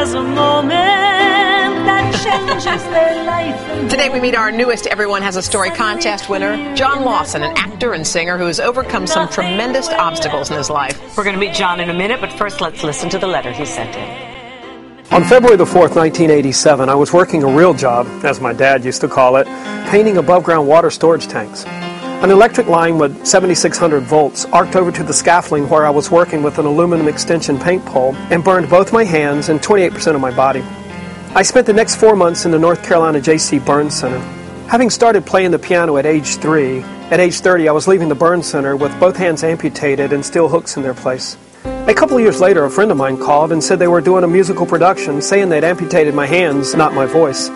There's a moment that changes their life. Today we meet our newest Everyone Has a Story contest winner, John Lawson, an actor and singer who has overcome some tremendous obstacles in his life. We're going to meet John in a minute, but first let's listen to the letter he sent in. On February the 4th, 1987, I was working a real job, as my dad used to call it, painting above-ground water storage tanks. An electric line with 7,600 volts arced over to the scaffolding where I was working with an aluminum extension paint pole and burned both my hands and 28% of my body. I spent the next 4 months in the North Carolina J.C. Burn Center. Having started playing the piano at age 3, at age 30 I was leaving the Burn Center with both hands amputated and steel hooks in their place. A couple of years later, a friend of mine called and said they were doing a musical production, saying they'd amputated my hands, not my voice.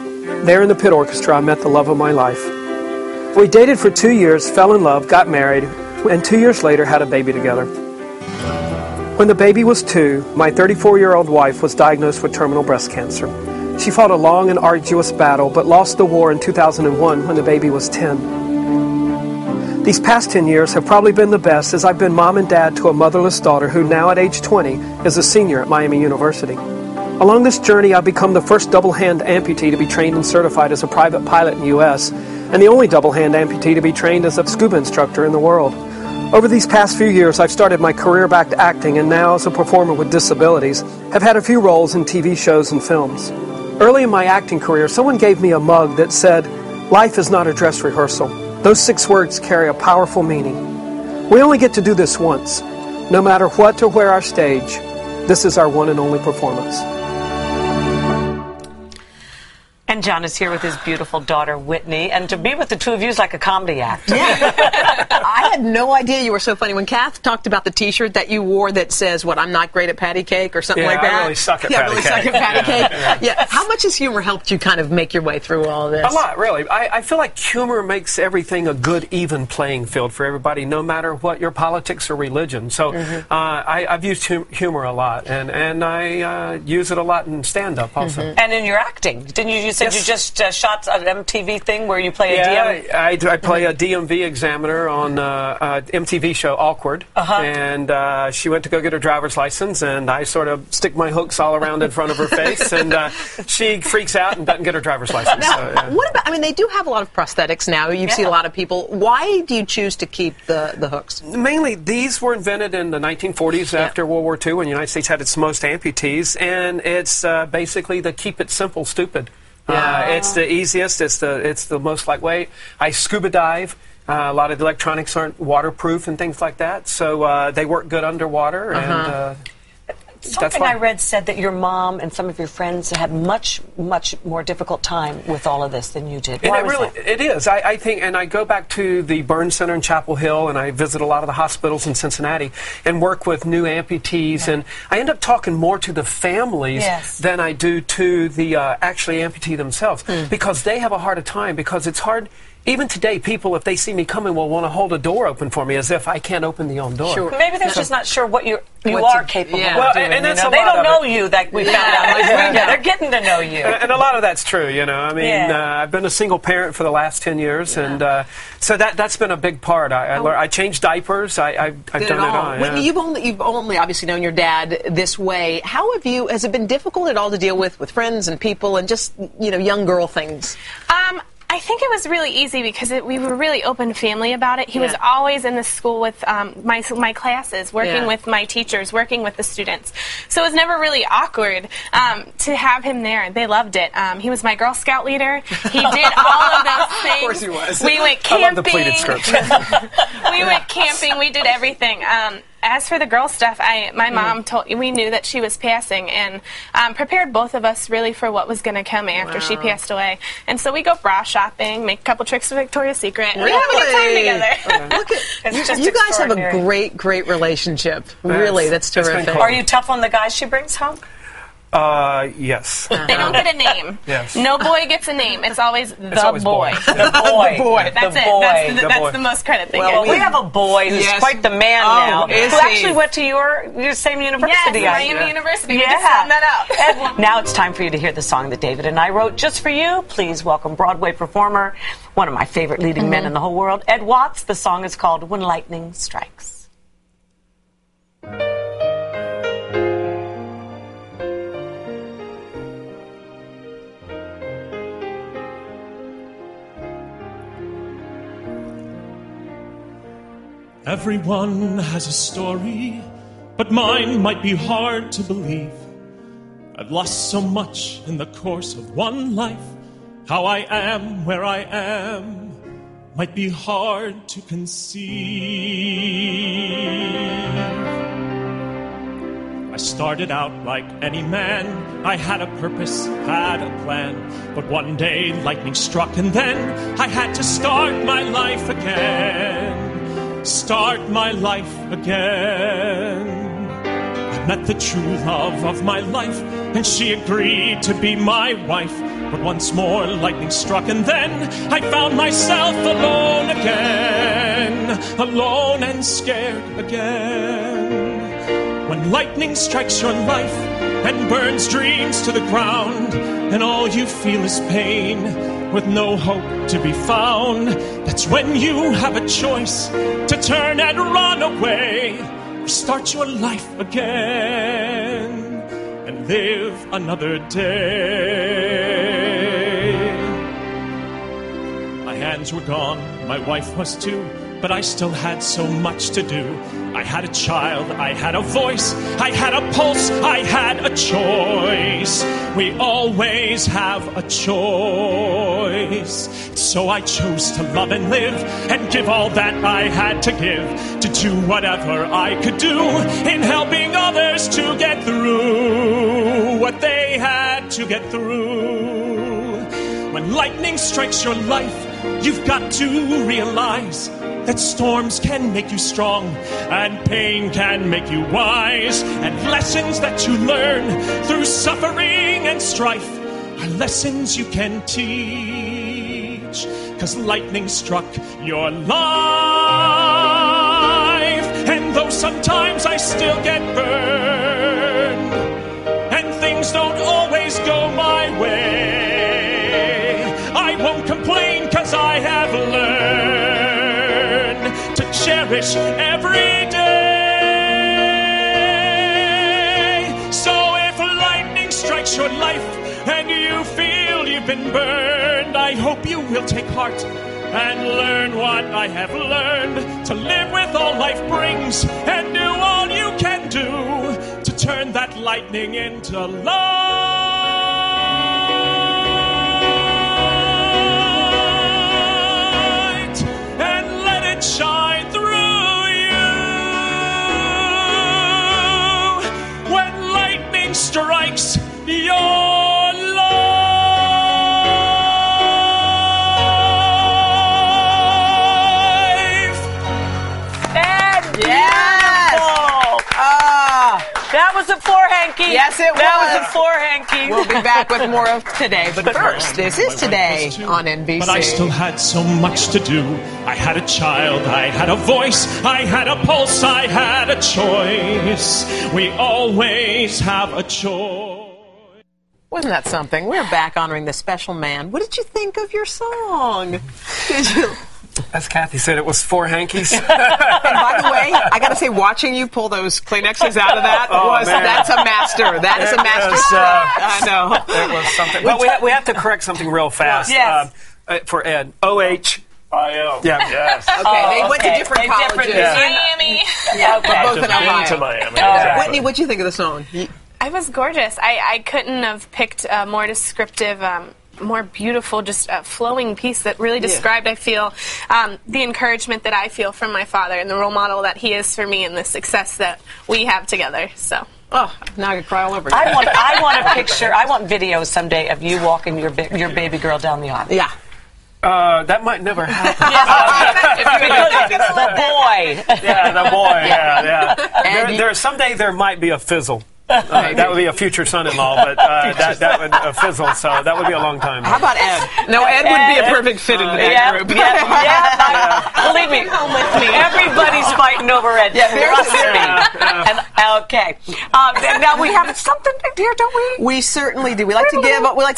There in the pit orchestra, I met the love of my life. We dated for 2 years, fell in love, got married, and 2 years later had a baby together. When the baby was 2, my 34-year-old wife was diagnosed with terminal breast cancer. She fought a long and arduous battle, but lost the war in 2001 when the baby was 10. These past 10 years have probably been the best, as I've been mom and dad to a motherless daughter who now at age 20 is a senior at Miami University. Along this journey, I've become the first double-hand amputee to be trained and certified as a private pilot in the U.S., and the only double-hand amputee to be trained as a scuba instructor in the world. Over these past few years, I've started my career back to acting, and now as a performer with disabilities, have had a few roles in TV shows and films. Early in my acting career, someone gave me a mug that said, "Life is not a dress rehearsal." Those 6 words carry a powerful meaning. We only get to do this once. No matter what or where our stage, this is our one and only performance. And John is here with his beautiful daughter, Whitney. And to be with the two of you is like a comedy act. Yeah. I had no idea you were so funny. When Kath talked about the T-shirt that you wore that says, what, I'm not great at patty cake or something like that. I really suck at patty cake. Suck at patty cake. Yeah. How much has humor helped you kind of make your way through all of this? A lot, really. I feel like humor makes everything a good, even playing field for everybody, no matter what your politics or religion. So I've used humor a lot, and I use it a lot in stand-up also. And in your acting, didn't you said you just shot an MTV thing where you play a DM? I play a DMV examiner on MTV show Awkward, and she went to go get her driver's license, and I sort of stick my hooks all around in front of her face, and she freaks out and doesn't get her driver's license. Now, what about, I mean, they do have a lot of prosthetics now. You've seen a lot of people. Why do you choose to keep the hooks? Mainly, these were invented in the 1940s after World War II when the United States had its most amputees, and it's basically the keep it simple, stupid. It's the easiest. It's the most lightweight. I scuba dive. A lot of the electronics aren't waterproof and things like that, so they work good underwater. And something I read said that your mom and some of your friends had much more difficult time with all of this than you did. Why was that? It is. I think, and I go back to the Burn Center in Chapel Hill, and I visit a lot of the hospitals in Cincinnati and work with new amputees, and I end up talking more to the families than I do to the actually amputee themselves, because they have a harder time, because it's hard. Even today, people, if they see me coming, will want to hold a door open for me as if I can't open the own door. Sure. Maybe they're just not sure what you are capable of doing. And that's they don't know you that we found out. They're getting to know you. And a lot of that's true, you know. I mean, I've been a single parent for the last 10 years, and so that's been a big part. I changed diapers. I've done it all. Whitney, you've only obviously known your dad this way. How has it been difficult at all to deal with friends and people and just, young girl things? I think it was really easy because we were really open family about it. He was always in the school with my classes, working with my teachers, working with the students. So it was never really awkward to have him there. They loved it. He was my Girl Scout leader. He did all of those things. Of course he was. We went camping. I love the pleated skirts. We went camping. We did everything. As for the girl stuff, my mom we knew that she was passing and prepared both of us really for what was going to come after she passed away. And so we go bra shopping, make a couple trips to Victoria's Secret. Really? We have a good time together. Look at you guys have a great relationship. Really, that's terrific. Are you tough on the guys she brings home? Yes. They don't get a name. Yes. No boy gets a name. It's always the always boy. The boy. That's the it. Boy. That's the most credit they Well, get. we have a boy who's quite the man now, who actually went to your same university. Yes, Miami University. We just found that out. Now it's time for you to hear the song that David and I wrote just for you. Please welcome Broadway performer, one of my favorite leading men in the whole world, Ed Watts. The song is called When Lightning Strikes. Everyone has a story, but mine might be hard to believe. I've lost so much in the course of one life. How I am where I am might be hard to conceive. I started out like any man. I had a purpose, had a plan. But one day lightning struck and then I had to start my life again. Start my life again. I met the true love of my life and she agreed to be my wife. But once more lightning struck and then I found myself alone again. Alone and scared again. When lightning strikes your life and burns dreams to the ground, and all you feel is pain with no hope to be found, that's when you have a choice to turn and run away, or start your life again and live another day. My hands were gone, my wife was too, but I still had so much to do. I had a child, I had a voice, I had a pulse, I had a choice. We always have a choice. So I chose to love and live and give all that I had to give, to do whatever I could do in helping others to get through what they had to get through. When lightning strikes your life, you've got to realize that storms can make you strong and pain can make you wise, and lessons that you learn through suffering and strife are lessons you can teach, 'cause lightning struck your life. And though sometimes I still get burned and things don't always go my way, I won't complain, 'cause I have learned to cherish every day. So if lightning strikes your life and you feel you've been burned, I hope you will take heart and learn what I have learned, to live with all life brings and do all you can do to turn that lightning into light and let it shine through you. When lightning strikes your life. And Yes! beautiful. That was a four-hanky. Yes, it was. That was a four-hanky. We'll be back with more of Today, but first, this is Today on NBC. But I still had so much to do. I had a child, I had a voice, I had a pulse, I had a choice. We always have a choice. Wasn't that something? We're back honoring the special man. What did you think of your song? Did you? As Kathy said, it was four hankies. And by the way, I got to say, watching you pull those Kleenexes out of that that's a master. That is a master stroke. I know. It was something. But we have to correct something real fast. Yes. For Ed. O-H-I-O. Yeah. Yes. Okay, they went to different colleges. Miami. Yeah, but both in Ohio. To Miami. Exactly. Whitney, what'd you think of the song? It was gorgeous. I couldn't have picked a more descriptive, more beautiful, just a flowing piece that really described, I feel, the encouragement that I feel from my father and the role model that he is for me and the success that we have together. So. Oh, now I could cry all over again. I want a picture. I want videos someday of you walking your baby girl down the aisle. Yeah. That might never happen. The boy. Yeah, the boy. Yeah. Someday there might be a fizzle. That would be a future son-in-law, but that would fizzle, so that would be a long time. How about Ed? No, Ed would be a perfect fit into that group. Believe me, everybody's fighting over Ed. Trust me. Okay. Now we have something here, don't we? We certainly do. We like to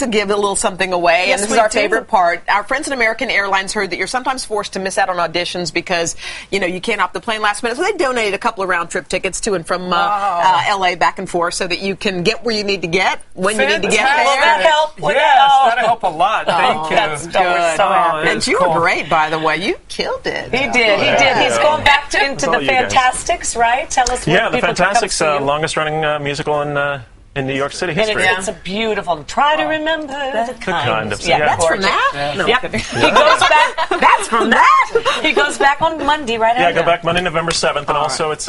give a little something away, Yes, and this is our favorite part. Our friends at American Airlines heard that you're sometimes forced to miss out on auditions because you can't opt the plane last minute, so they donated a couple of round trip tickets to and from LA back and forth. for so that you can get where you need to get when you need to get there? Will that help? Yes, that'll help a lot. Thank you. That's good. We're so happy. And you were great, by the way. You killed it. He did. He's going back into the Fantastics, right? Tell us what Yeah, the people can come Fantastics, see you. longest-running musical in New York City history. It's a beautiful. Try to remember the kind of. Yeah, That's from that? No, He goes back. That's from that. He goes back on Monday, right? Yeah, go back Monday, November 7th, and also it's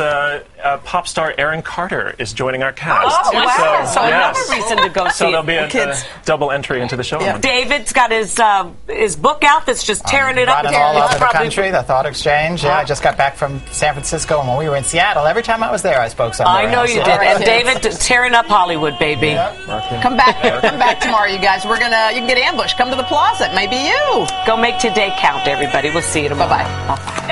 pop star Aaron Carter is joining our cast. Oh, wow. So yes. another reason to go see So there'll be it. a double entry into the show. Yeah. David's got his book out that's just tearing it up. Running all over the country, the Thought Exchange. Yeah, I just got back from San Francisco, and when we were in Seattle, every time I was there, I spoke somewhere. I know else. you did. And David tearing up Hollywood, baby. Come back tomorrow, you guys. You can get ambushed. Come to the Plaza. It may be you. Go make today count, everybody. We'll see you tomorrow. Bye-bye.